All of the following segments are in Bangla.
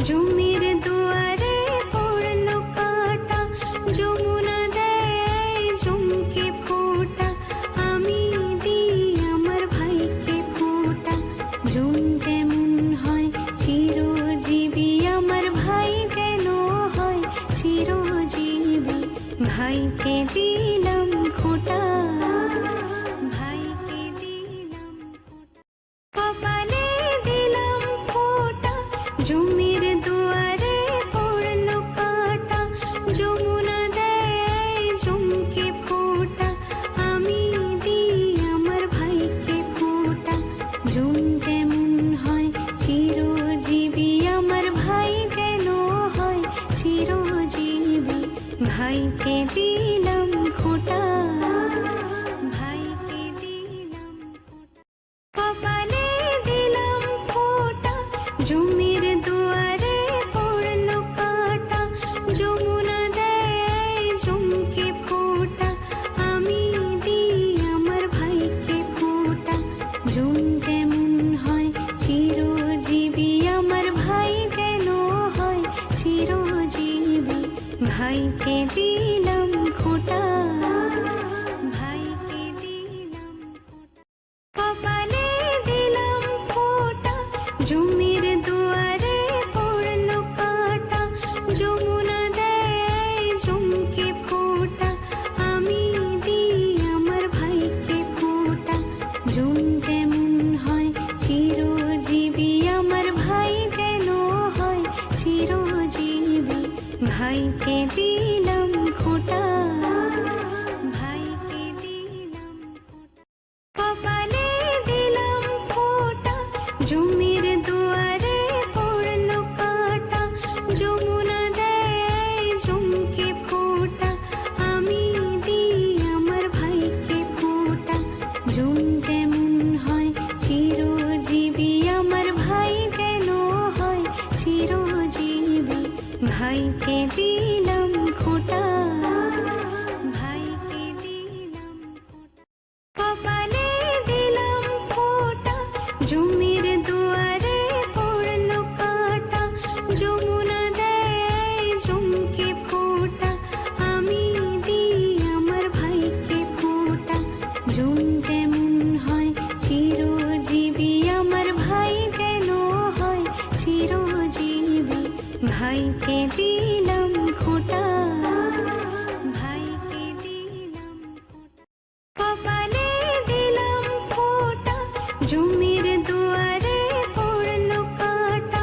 জমির দুয়ারে পড়লো কাঁটা, যমুনা দেয় ঝুমকে ফোঁটা, আমি দিই আমার ভাইকে ফোঁটা। ঝুম যেমন হয় চিরজীবী, আমার ভাই যেন হয় চিরজীবী। ভাইকে দিলাম ফোঁটা, ভাইকে দিলাম ফোঁটা, কপালে দিলাম ফোঁটা। জমির দুয়ারে পড়লো কাঁটা, যমুনা দেয় ঝুমকে ফোঁটা, আমি দিই আমার ভাইকে ফোঁটা। ঝুম যেমন হয় চিরজীবী, আমার ভাই যেন হয় চিরজীবী। ভাইকে দিলাম ফোঁটা, ভাইকে দিলাম ফোঁটা, কপালে দিলাম ফোঁটা। জমির দুয়ারে পড়লো কাঁটা, যমুনা দেয় ঝুমকে ফোঁটা, আমি দিই আমার ভাইকে ফোঁটা। ঝুম যেমন হয় চিরজীবী, আমার ভাই যেন হয় চিরজীবী। ভাইকে দিলাম ফোঁটা, ভাইকে দিলাম ফোঁটা, কপালে দিলাম ফোঁটা। জমির দুয়ারে পড়লো কাঁটা, যমুনা দেয় ঝুমকে ফোঁটা, আমি দিই আমার ভাইকে ফোঁটা। ঝুম যেমন হয় চিরজীবী, আমার ভাই যেন হয় চিরজীবী। ভাইকে দিলাম ফোঁটা, ভাইকে দিলাম ফোঁটা, কপালে দিলাম ফোঁটা। জমির দুয়ারে পড়লো কাঁটা, যমুনা দেয় ঝুমকে ফোঁটা, আমি দিই আমার ভাইকে ফোঁটা। ঝুম যেমন হয় চিরজীবী, আমার ভাই যেন হয় চিরজীবী। ভাইকে দিলাম ফোঁটা, ভাইকে দিলাম ফোঁটা, কপালে দিলাম ফোঁটা। জমির দুয়ারে পড়লো কাঁটা, যমুনা দেয় ঝুমকে ফোঁটা, আমি দিই আমার ভাইকে ফোঁটা। ঝুম যেমন হয় চিরজীবী, আমার ভাই যেন হয় চিরজীবী। ভাইকে দিলাম ফোঁটা, ভাইকে দিলাম ফোঁটা, কপালে দিলাম ফোঁটা। জমির দুয়ারে পড়লো কাঁটা,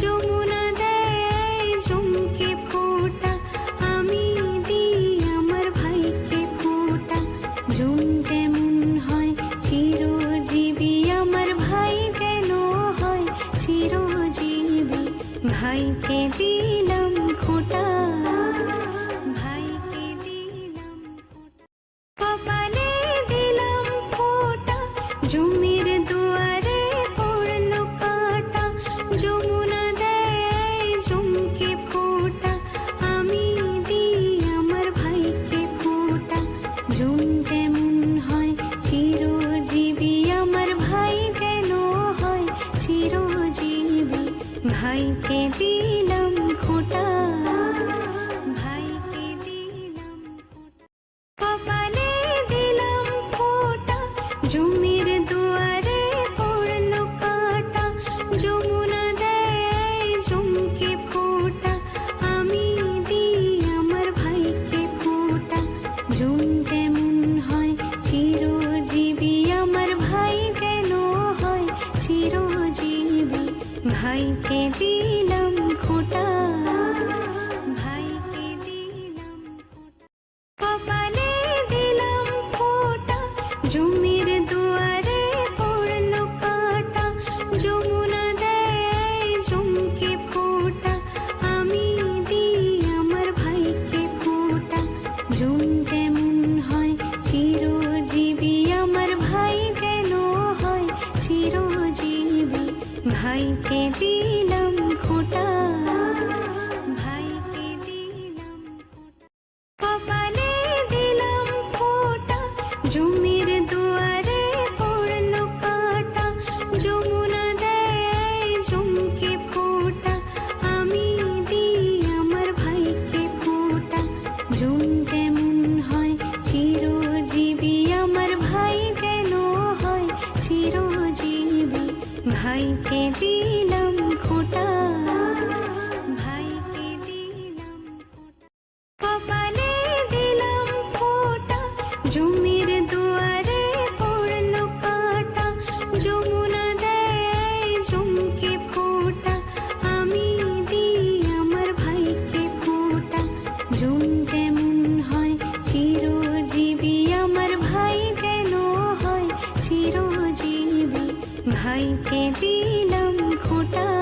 যমুনা দেয় ঝুমকে ফোঁটা, আমি দিই আমার ভাইকে ফোঁটা। ঝুম যেমন হয় চিরজীবী, আমার ভাই যেন হয় চিরজীবী। ভাইকে দিলাম ফোঁটা, ভাইকে দিলাম ফোঁটা, কপালে দিলাম ফোঁটা। জমির দুয়ারে পড়লো কাঁটা, যমুনা দেয় ঝুমকে ফোঁটা, আমি দিই আমার ভাইকে ফোঁটা। ঝুম যেমন হয় চিরজীবী, আমার ভাই যেন হয় চিরজীবী। ভাইকে দিলাম ফোঁটা, ভাইকে দিলাম ফোঁটা, কপালে দিলাম ফোঁটা। জমির দুয়ারে পড়লো কাঁটা, যমুনা দেয় ঝুমকে ফোঁটা, আমি দিই আমার ভাইকে ফোঁটা। ঝুম যেমন হয় চিরজীবী, আমার ভাই যেন হয় চিরজীবী। ভাইকে দিলাম ফোঁটা, ভাইকে দিলাম ফোঁটা, কপালে দিলাম ফোঁটা। জমির দুয়ারে পড়লো কাঁটা, যমুনা দেয় ঝুমকে ফোঁটা, আমি দিই আমার ভাইকে ফোঁটা। ঝুম যেমন হয় চিরজীবী, আমার ভাই যেন হয় চিরজীবী। ভাইকে দিলাম ফোঁটা, ভাইকে দিলাম ফোঁটা, কপালে দিলাম ফোঁটা। জমির দুয়ারে পড়লো কাঁটা, যমুনা দেয় ঝুমকে ফোঁটা, ভাইকে দিলাম ফোঁটা, ভাইকে দিলাম ফোঁটা, কপালে দিলাম ফোঁটা, জমির দুয়ারে পড়লো কাঁটা, যমুনা দেয় জমকে ফোঁটা, আমি দিই আমার ভাইকে ফোঁটা। জম যেমন হয় চিরজীবী, আমার ভাই যেন হয় চিরজীবী, ভাইকে দিলাম ফোঁটা।